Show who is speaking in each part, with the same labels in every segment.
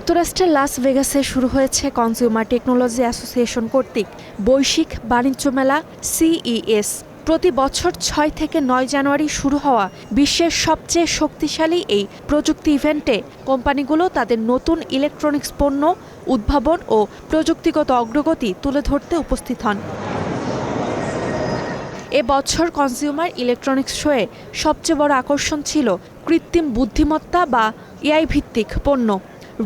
Speaker 1: যুক্তরাষ্ট্রের লাস ভেগাসে শুরু হয়েছে কনজিউমার টেকনোলজি অ্যাসোসিয়েশন কর্তৃক বৈশ্বিক বাণিজ্য মেলা CES। প্রতি বছর 6 থেকে 9 জানুয়ারি শুরু হওয়া বিশ্বের সবচেয়ে শক্তিশালী এই প্রযুক্তি ইভেন্টে কোম্পানিগুলো তাদের নতুন ইলেকট্রনিক্স পণ্য, উদ্ভাবন ও প্রযুক্তিগত অগ্রগতি তুলে ধরতে উপস্থিত হন। এবছর কনজিউমার ইলেকট্রনিক্স শোয়ে সবচেয়ে বড় আকর্ষণ ছিল কৃত্রিম বুদ্ধিমত্তা বা AI ভিত্তিক পণ্য।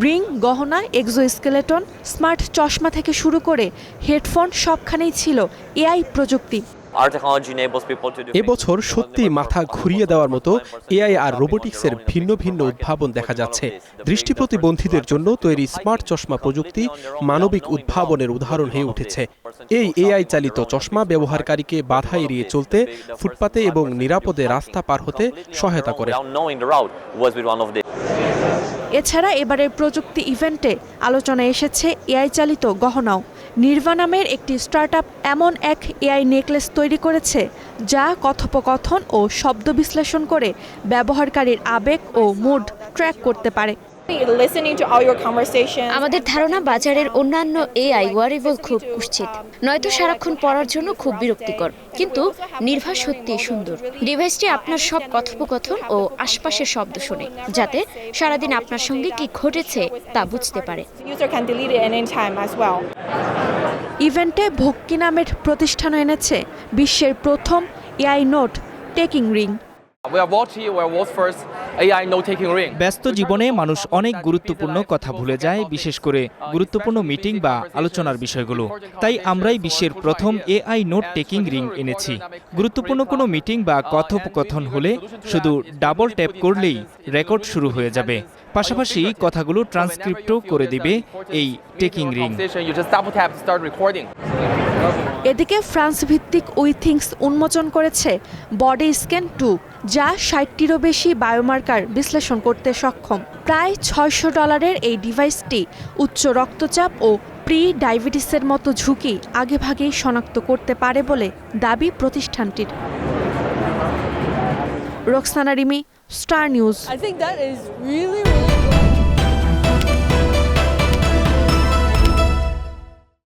Speaker 1: রিং, গহনা, এক্সোস্কেলেটন, স্মার্ট চশমা থেকে শুরু করে হেডফোন সবখানেই ছিল AI প্রযুক্তি।
Speaker 2: এবছর সত্যি মাথা ঘুরিয়ে দেওয়ার মতো AI আর রোবোটিক্সের ভিন্ন ভিন্ন উদ্ভাবন দেখা যাচ্ছে। দৃষ্টি প্রতিবন্ধীদের জন্য তৈরি স্মার্ট চশমা প্রযুক্তি মানবিক উদ্ভাবনের উদাহরণ হয়ে উঠেছে। এই AI চালিত চশমা ব্যবহারকারীকে বাধা এড়িয়ে চলতে, ফুটপাতে এবং নিরাপদে রাস্তা পার হতে সহায়তা করে।
Speaker 1: এছাড়া এবারের প্রযুক্তি ইভেন্টে আলোচনায় এসেছে AI চালিত গহনাও। নির্ভা নামের একটি স্টার্টআপ এমন এক AI নেকলেস তৈরি করেছে যা কথোপকথন ও শব্দ বিশ্লেষণ করে ব্যবহারকারীর আবেগ ও মুড ট্র্যাক করতে পারে।
Speaker 3: আমাদের ধারণা বাজারের অন্যান্য AI ওয়ারেবল খুব কুৎসিত, নয়তো সারাক্ষণ পড়ার জন্য খুব বিরক্তিকর, কিন্তু নির্ভা সত্যিই সুন্দর। ডিভাইসটি আপনার সব কথোপকথন ও আশপাশের শব্দ শোনে, যাতে সারাদিন আপনার সঙ্গে কি ঘটেছে তা বুঝতে পারে।
Speaker 1: ইভেন্টে ভক্কি নামের প্রতিষ্ঠানও এনেছে বিশ্বের প্রথম AI নোট টেকিং রিং।
Speaker 4: ব্যস্ত জীবনে মানুষ অনেক গুরুত্বপূর্ণ কথা ভুলে যায়, বিশেষ করে গুরুত্বপূর্ণ মিটিং বা আলোচনার বিষয়গুলো। তাই আমরাই বিশ্বের প্রথম AI নোট টেকিং রিং এনেছি। গুরুত্বপূর্ণ কোনো মিটিং বা কথোপকথন হলে শুধু ডাবল ট্যাপ করলেই রেকর্ড শুরু হয়ে যাবে। পাশাপাশি কথাগুলো ট্রান্সক্রিপ্টও করে দিবে এই টেকিং রিং।
Speaker 1: এদিকে ফ্রান্স ভিত্তিক উইথিংস উন্মোচন করেছে বডি স্ক্যান 2, যা 60টিরও বেশি বায়োমার্কার বিশ্লেষণ করতে সক্ষম। প্রায় $600 এই ডিভাইসটি উচ্চ রক্তচাপ ও প্রি ডায়াবেটিসের মতো ঝুঁকি আগেভাগেই শনাক্ত করতে পারে বলে দাবি প্রতিষ্ঠানটির। Roksana Rimi, star news.